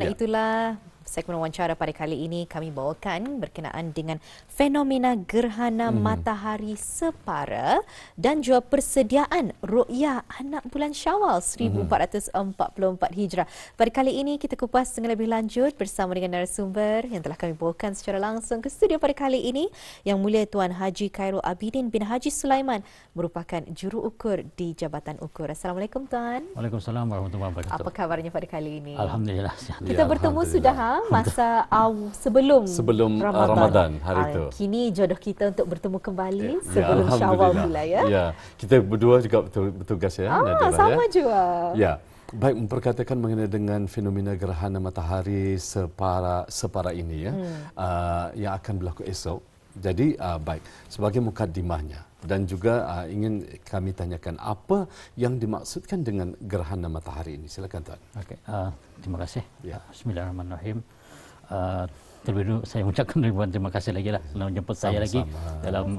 Nah, Ya. itulah segmen wawancara pada kali ini kami bawakan berkenaan dengan fenomena gerhana matahari separa dan juga persediaan ru'yah anak bulan Syawal 1444 Hijrah. Pada kali ini kita kupas dengan lebih lanjut bersama dengan narasumber yang telah kami bawakan secara langsung ke studio pada kali ini, Yang Mulia Tuan Haji Khairul Abidin bin Haji Sulaiman, merupakan juru ukur di Jabatan Ukur. Assalamualaikum Tuan. Waalaikumsalam warahmatullahi wabarakatuh. Apa kabarnya pada kali ini? Alhamdulillah sihat. Kita Ya, bertemu sudah masa sebelum Ramadan hari itu. Kini jodoh kita untuk bertemu kembali Ya, sebelum Syawal pula ya. Ya, kita berdua juga bertugas ya. Nadira, sama ya. juga. Ya, baik memperkatakan mengenai dengan fenomena gerhana matahari separa ini ya, yang akan berlaku esok. Jadi baik sebagai mukadimahnya dan juga ingin kami tanyakan apa yang dimaksudkan dengan gerhana matahari ini. Silakan Tuan. Okey, terima kasih. Ya. Bismillahirrahmanirrahim. Terlebih dahulu saya ucapkan ribuan terima kasih lagi lah kerana menjemput saya lagi dalam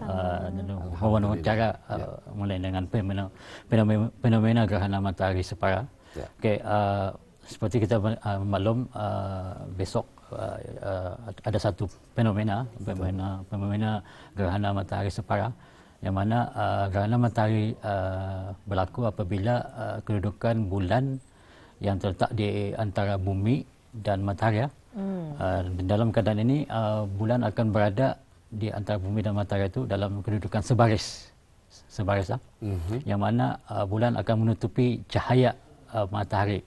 wawancara mulai dengan fenomena gerhana matahari separa. Ya. Okey, seperti kita maklum, besok ada satu fenomena gerhana matahari separa, yang mana gerhana matahari berlaku apabila kedudukan bulan yang terletak di antara bumi dan matahari. Dalam keadaan ini bulan akan berada di antara bumi dan matahari itu dalam kedudukan sebaris, yang mana bulan akan menutupi cahaya matahari.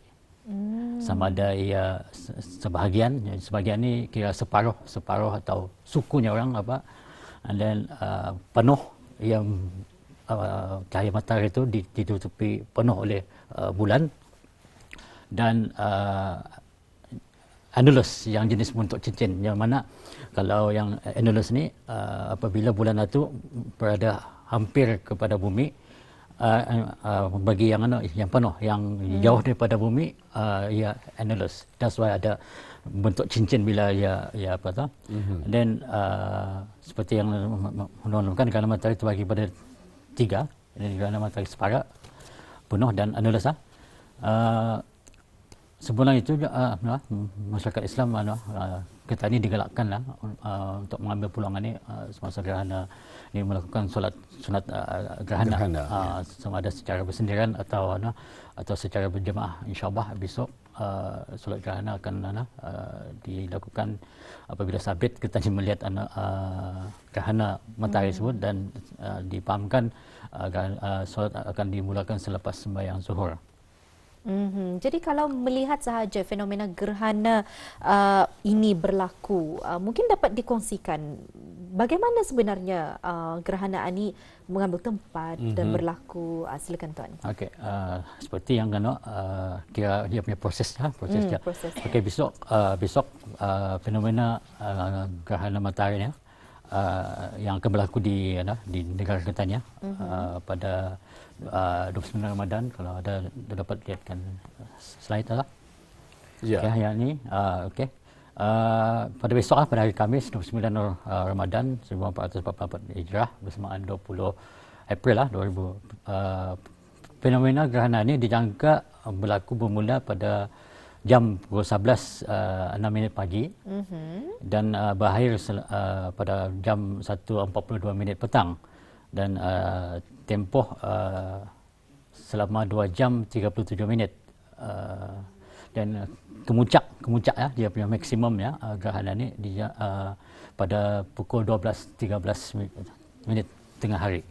Sama ada ia sebahagian ni kira separuh atau sukunya orang apa, dan penuh yang cahaya matahari itu ditutupi penuh oleh bulan, dan annulus yang jenis bentuk cincin, yang mana kalau yang annulus ni apabila bulan itu berada hampir kepada bumi, bagi yang penuh, yang jauh daripada bumi, ia annulus. That's why ada bentuk cincin bila ia apa tu. Dan seperti yang menunjukkan gerhana matahari terbagi pada 3, gerhana matahari separa, penuh dan annulus. Sebelum itu masyarakat Islam kita ini digalakkan untuk mengambil peluang ini semasa gerhana ini melakukan solat gerhana, sama ada secara bersendirian atau secara berjemaah. InsyaAllah besok solat gerhana akan dilakukan apabila sabit kita melihat gerhana matahari tersebut, dan dipahamkan solat akan dimulakan selepas sembahyang zuhur. Jadi kalau melihat sahaja fenomena gerhana ini berlaku, mungkin dapat dikongsikan bagaimana sebenarnya gerhana ini mengambil tempat dan berlaku. Silakan Tuan. Okey, seperti yang kira dia punya prosesnya. Okey, besok fenomena gerhana matahari yang akan berlaku di negara kita ni pada 29 Ramadan. Kalau ada dapat lihatkan slide lah. Ya. Okay, yang ni okey. Pada besok pada hari Khamis 29 Ramadan 1444 Hijrah bersamaan 20 April 2000, fenomena gerhana ini dijangka berlaku bermula pada jam pukul 11.06 pagi dan berakhir pada jam 1.42 petang, dan tempoh selama 2 jam 37 minit, dan kemuncak dia punya maksimum gerhana ni pada pukul 12.13 minit tengah hari.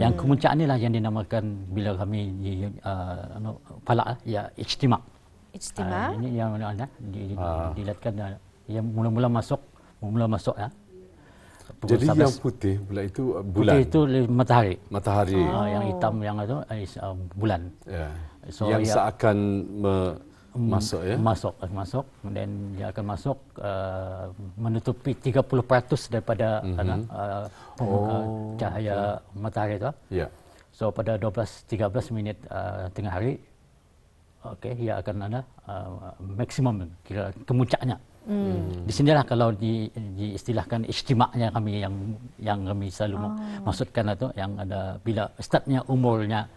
Yang kemuncak inilah yang dinamakan bila kami falak ijtima'. Ini yang dilihatkan yang mula-mula masuk Jadi yang putih pula itu bulan. Putih itu matahari. Yang hitam yang itu bulan. Ya. So, yang seakan masuk ya. Masuk, kemudian dia akan masuk menutupi 30% daripada cahaya matahari itu. Ya. So pada 12.13 minit tengah hari, okey, ia akan maksimum kira kemuncaknya. Di sinilah kalau diistilahkan ijtima'-nya kami yang kami selalu maksudkan itu, yang ada bila startnya umurnya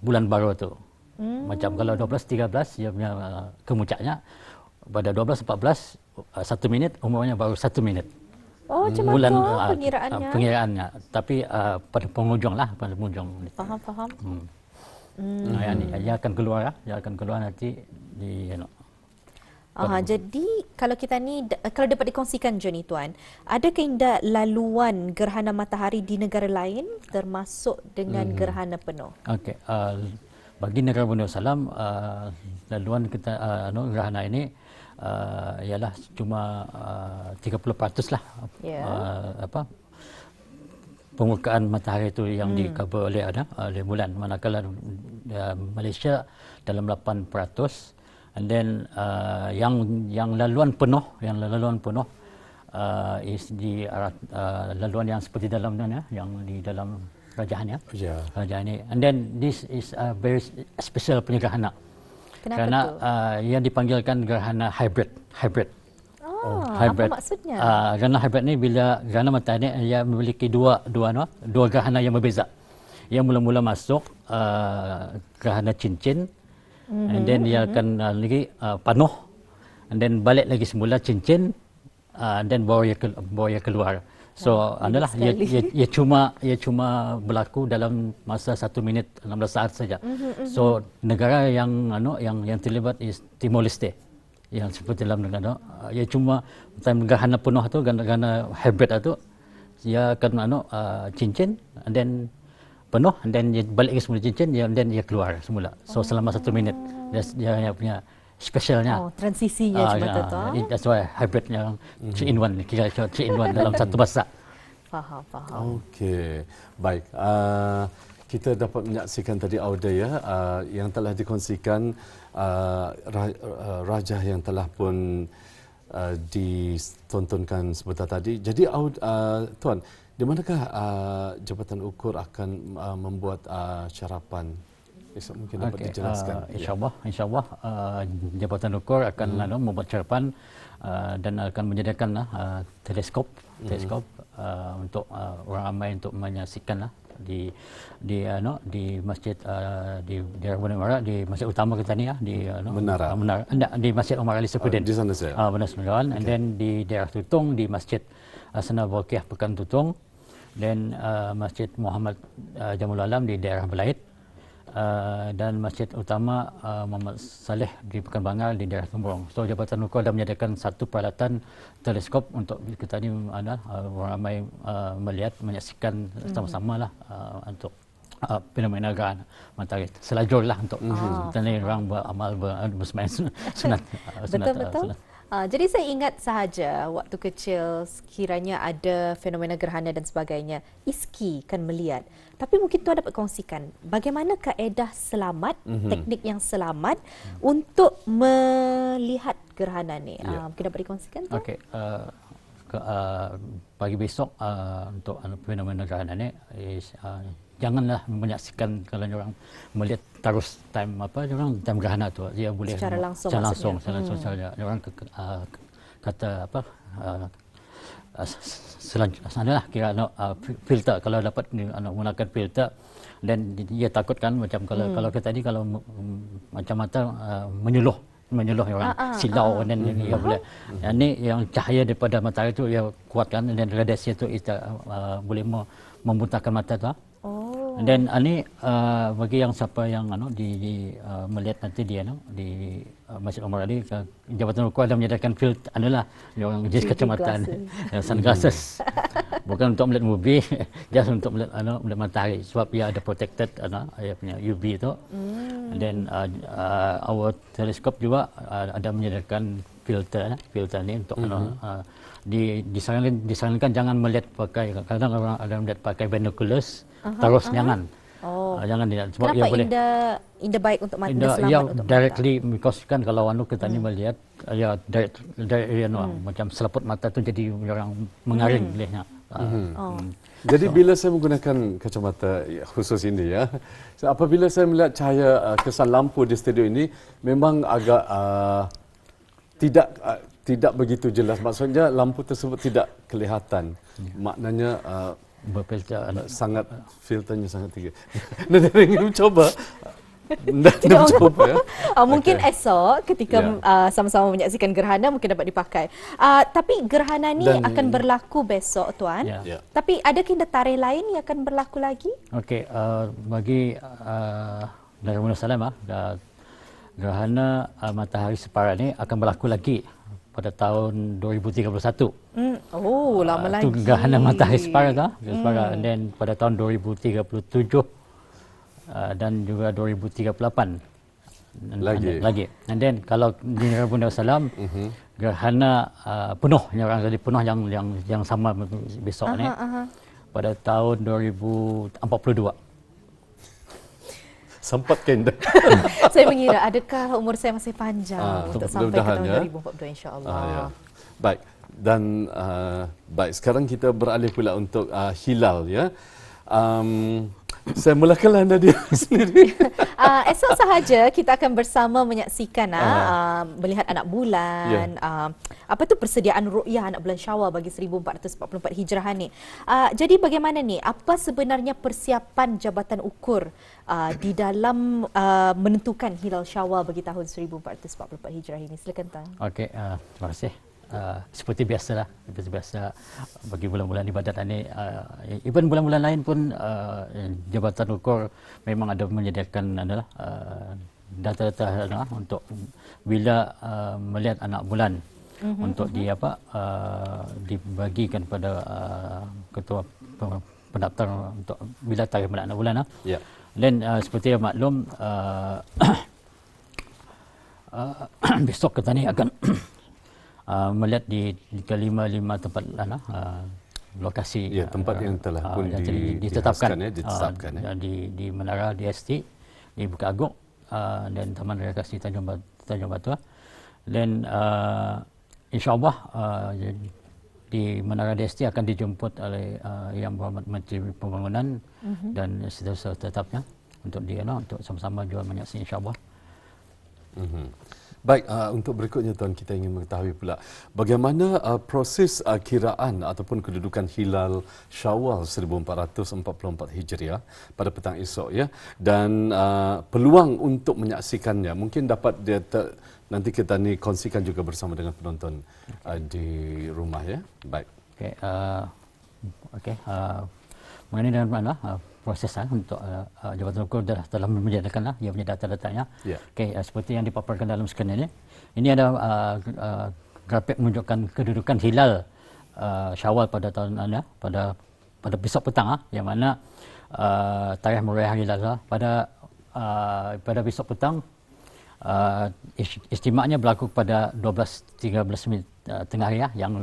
bulan baru itu. Macam kalau 12-13 dia punya kemuncaknya, pada 12-14 1 minit, umurnya baru 1 minit. Oh, macam mana pengiraannya? Pengiraannya, tapi pada penghujung lah, pada penghujung. Faham. Dia akan keluar nanti di jadi kalau kita ni, kalau dapat dikongsikan Johnny Tuan, ada keindah laluan gerhana matahari di negara lain termasuk dengan gerhana penuh? Okey, bagi negara Brunei Darussalam, laluan kita gerhana ini ialah cuma 30% lah. Permukaan matahari itu yang di-cover oleh bulan, manakala Malaysia dalam 8%. And then yang laluan penuh is di laluan yang seperti dalam ni, yang di dalam kerajaan kerajaan ini. And then this is a very special punya gerhana. Kenapa kerana tu? yang dipanggilkan gerhana hybrid. Hybrid. Apa maksudnya? Gerhana hybrid ni bila gerhana matahari ni ia memiliki dua gerhana yang berbeza. Yang mula-mula masuk gerhana cincin, and then dia akan lagi panuh, and then balik lagi semula cincin, and then baru ia keluar. So adalah ia cuma berlaku dalam masa 1 minit 16 saat saja. So negara yang terlibat is Timor Leste, yang seperti dalam negara ia cuma time gerhana penuh tu, gerhana hybrid tu ia akan cincin, and then penuh, and then dia balik ke semula cincin, and then dia keluar semula. So selama 1 minit dia punya spesialnya. Transisinya macam tu. That's why hybrid yang 3 in 1, kira 3 in 1 dalam satu masa. Faham. Okey, baik. Kita dapat menyaksikan tadi audio yang telah dikongsikan rajah yang telah pun ditontonkan sebentar tadi. Jadi Tuan, di manakah Jabatan Ukur akan membuat syarapan? Mungkin dapat dijelaskan. InsyaAllah Jabatan Ukur akan membuat syarapan dan akan menyediakan teleskop untuk orang ramai untuk menyaksikan di masjid di daerah Bukit Barak, di masjid utama kita ni di Menara. Di Masjid Omar Ali Saifuddin. Di sana saya. Benar sekali. And then di daerah Tutong di Masjid Sana Baqiyah Pekan Tutong, dan Masjid Muhammad Jamul Alam di daerah Belait, dan Masjid Utama Muhammad Saleh di Pekan Bangal di daerah Temburong. So Jabatan Ukur dah menyediakan satu peralatan teleskop untuk kita ni orang ramai melihat, menyaksikan sama-sama lah untuk fenomena gerhana matahari. Selajurlah untuk kita ni orang beramal bersemayam sunat. Betul. Jadi saya ingat sahaja waktu kecil sekiranya ada fenomena gerhana dan sebagainya, ISKI kan melihat. Tapi mungkin tuan dapat kongsikan bagaimana kaedah selamat, teknik yang selamat untuk melihat gerhana ni. Mungkin dapat dikongsikan tu? Okey. Pagi besok untuk fenomena gerhana ni janganlah menyaksikan kalau orang melihat terus time gerhana tu, dia boleh secara langsung saja orang kata selanjutnya kira filter, kalau dapat menggunakan filter, dan dia takutkan macam kalau kita tadi kalau macam mata menyuluh orang silau, dan dia boleh ini yang cahaya daripada matahari itu ia kuatkan, dan radiasi itu boleh membutakan mata tu. Dan ini bagi yang siapa yang melihat nanti dia di Masjid Omar Ali, Jabatan Ukur dah menyediakan filter yang jenis kacamata sunglasses. Bukan untuk melihat movie, just untuk melihat matahari, sebab ia ada protected ia punya UV itu. Dan our teleskop juga ada menyediakan filter ni untuk disarankan jangan melihat pakai, kadang orang ada melihat pakai binoculars, terus jangan. Jangan tidak, sebab kenapa ia boleh indah baik untuk mata, selamat yang untuk directly mata. Because kan kalau kita ni melihat direct macam selaput mata tu jadi orang mengaring bolehnya. Jadi bila saya menggunakan kacamata khusus ini apabila saya melihat cahaya kesan lampu di studio ini memang agak tidak begitu jelas. Maksudnya lampu tersebut tidak kelihatan. Maknanya berfilter, sangat filternya sangat tinggi. Dan ingin mencoba Dah mencoba ya. Mungkin Okey. esok ketika Ya. sama-sama menyaksikan gerhana mungkin dapat dipakai. Tapi gerhana ni Dan- akan berlaku besok tuan. Ya. Ya. Tapi adakah tarikh lain yang akan berlaku lagi? Okey, bagi Nabi Muhammad SAW, gerhana matahari separa ni akan berlaku lagi pada tahun 2031. Oh, lama lagi. Itu gerhana matahari separa tu, separa. And then pada tahun 2037 dan juga 2038 Lagi. And then kalau di Nabi Muhammad SAW, gerhana penuh, yang orang jadi penuh yang sama besok ni pada tahun 2042. Sempat kenda. Saya mengira adakah umur saya masih panjang untuk sampai ke mudah-mudahan tahun ya. 2042 insya-Allah. Ya. Baik. Dan baik, sekarang kita beralih pula untuk hilal ya. Saya mulakanlah Nadia sendiri. Esok sahaja kita akan bersama menyaksikan melihat anak bulan. Apa tu persediaan ru'yah anak bulan Syawal bagi 1444 Hijrah ni. Jadi bagaimana ni? Apa sebenarnya persiapan Jabatan Ukur di dalam menentukan hilal Syawal bagi tahun 1444 Hijrah ini? Silakan Tan. Okey, terima kasih. Seperti biasalah, seperti biasa bagi bulan-bulan ibadat ini, even bulan-bulan lain pun Jabatan Ukur memang ada menyediakan adalah data-data untuk bila melihat anak bulan untuk dibagikan pada ketua pendaftar untuk bila tarikh melihat anak bulan. Ya. Dan seperti yang maklum, besok kita ni akan melihat di kelima tempat lokasi tempat yang telah pun ditetapkan ditetapkan di Menara DST di Bukit Agong dan Taman Rekreasi Tanjung Batu, dan insya-Allah di Menara DST akan dijemput oleh Yang Berhormat Menteri Pembangunan dan seterusnya tetapnya untuk untuk sama-sama juga menyaksikan insya-Allah. Baik, untuk berikutnya Tuan, kita ingin mengetahui pula bagaimana proses kiraan ataupun kedudukan hilal Syawal 1444 Hijriah pada petang esok ya, dan peluang untuk menyaksikannya mungkin dapat nanti kita ni kongsikan juga bersama dengan penonton di rumah ya. Baik. Okey, mengenai dengan mana proses untuk Jabatan Ukur telah menyediakan ia punya data-datanya. Ya. Okey, seperti yang dipaparkan dalam skrin ini ada grafik menunjukkan kedudukan hilal Syawal pada tahun pada besok petang, yang mana tarikh meriah hilal pada besok petang. Istimaknya berlaku pada 12.13 minit tengah hari yang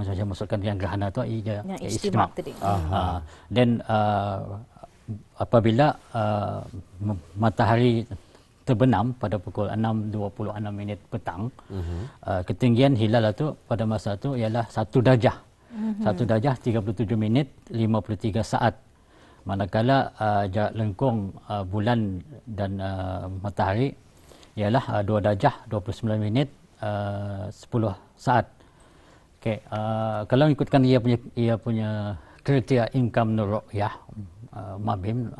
saya maksudkan yang gerhana tu istimak tadi. Dan apabila matahari terbenam pada pukul 6.26 minit petang, ketinggian hilal itu pada masa itu ialah 1 darjah. 1 darjah 37 minit 53 saat. Manakala jarak lengkung bulan dan matahari ialah 2 darjah 29 minit 10 saat. Okey, kalau ikutkan ia punya kriteria income ru'yah, MABIM,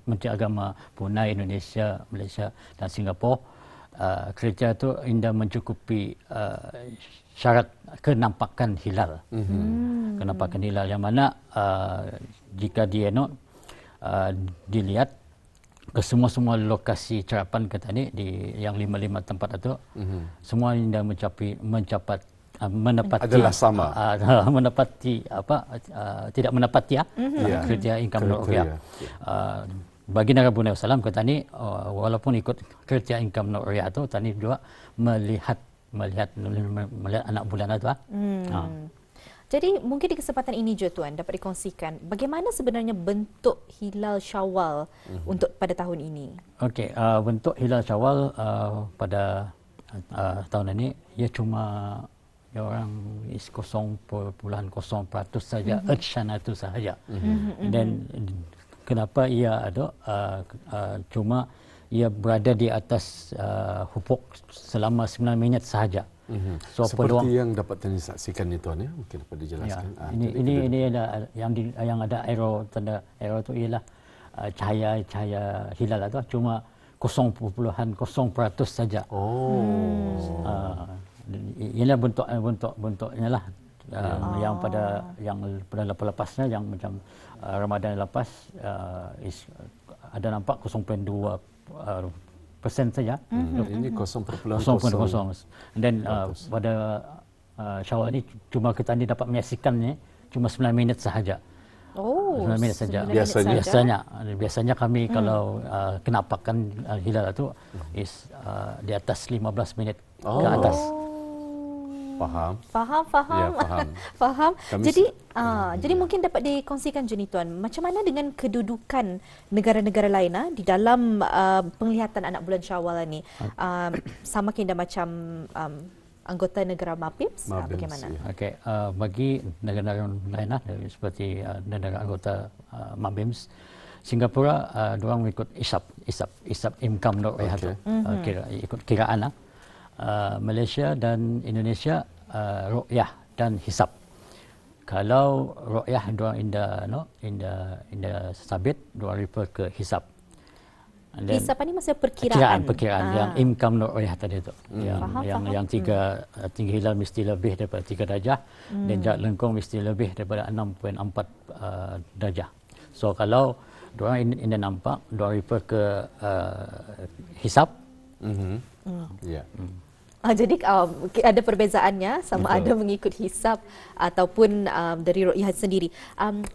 Menteri Agama Brunei, Indonesia, Malaysia dan Singapura, kriteria itu indah mencukupi syarat kenampakan hilal. Kenampakan hilal yang mana jika dia dilihat ke semua lokasi cerapan kita ni di yang 55 tempat itu, semua indah menepati adalah sama. Menepati tidak menepati kriteria income ru'yah. Bagi negara Brunei Darussalam kata ni, walaupun ikut kriteria income ru'yah tu, tadi juga melihat anak bulan itu. Jadi mungkin di kesempatan ini je Tuan dapat dikongsikan bagaimana sebenarnya bentuk hilal Syawal untuk pada tahun ini. Okey, bentuk hilal Syawal pada tahun ini ia cuma orang 0.0% saja, Ershana itu sahaja. Dan kenapa ia ada cuma ia berada di atas hufuk selama 9 minit sahaja. So, seperti yang dapat disaksikan ni Tuan ya, mungkin dapat dijelaskan. Ini ada yang ada arrow, tanda arrow itu ialah cahaya hilal itu cuma 0.0% saja. Inilah bentuknya lah. Yang pada lepasnya yang macam Ramadan lepas ada nampak 0.2% saja. Ini 0.0. Dan pada Syawal ini cuma kita ni dapat menyaksikannya cuma 9 minit sahaja. 9 minit saja. Biasanya kami kalau kenampakan hilal itu di atas 15 minit ke atas. Faham. Ya, faham. Jadi mungkin dapat dikongsikan Juni Tuan, macam mana dengan kedudukan negara-negara lain di dalam penglihatan anak bulan Syawal ni? Sama kira macam anggota negara MAPIMS, bagaimana? Ya. Okey, bagi negara-negara lain seperti negara anggota MAPIMS, Singapura diorang mengikut ISAP income rate itu. Ikut kiraan lah. Malaysia dan Indonesia ru'yah dan hisab. Kalau ru'yah diorang inda sabit, diorang refer ke hisab. Hisab ni maksudnya perkiraan. Perkiraan yang income ru'yah tadi itu. Yang tinggi hilal mesti lebih daripada 3 darjah dan jarak lengkung mesti lebih daripada 6.4 darjah. So kalau diorang inda nampak, diorang refer ke hisab. Ya. Jadi ada perbezaannya sama ada mengikut hisab ataupun dari ru'yah sendiri.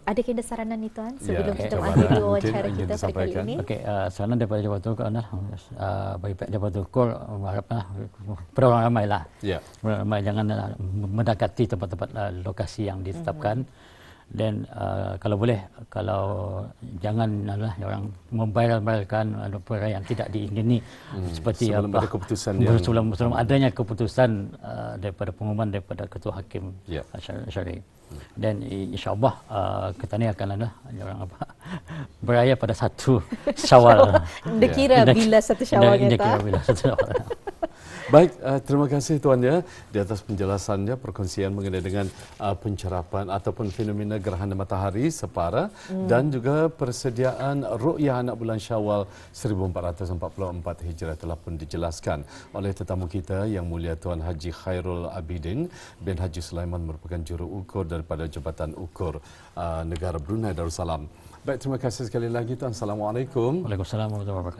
Ada kena saranan ni Tuan sebelum kita mengakhiri wawancara kita pada kali ini? Okey, saranan daripada Jabatan Ukur bagi pihak Jabatan Ukur mengharapkan pada orang ramai lah. Orang ramai jangan mendekati tempat-tempat lokasi yang ditetapkan. Dan kalau boleh, jangan orang memviral-viralkan perayaan yang tidak diingini seperti sebelum ada keputusan sebelum adanya keputusan daripada pengumuman daripada Ketua Hakim Syar'i. Dan insya-Allah kita ni akan orang beraya pada 1 Syawal. Dikira bila 1 Syawal Baik, terima kasih Tuan ya di atas penjelasannya, perkongsian mengenai dengan pencerapan ataupun fenomena gerhana matahari separa dan juga persediaan ru'yah anak bulan Syawal 1444 Hijrah telah pun dijelaskan oleh tetamu kita yang mulia Tuan Haji Khairul Abidin bin Haji Sulaiman, merupakan juru ukur daripada Jabatan Ukur Negara Brunei Darussalam. Baik, terima kasih sekali lagi Tuan. Assalamualaikum. Waalaikumsalam warahmatullahi wabarakatuh.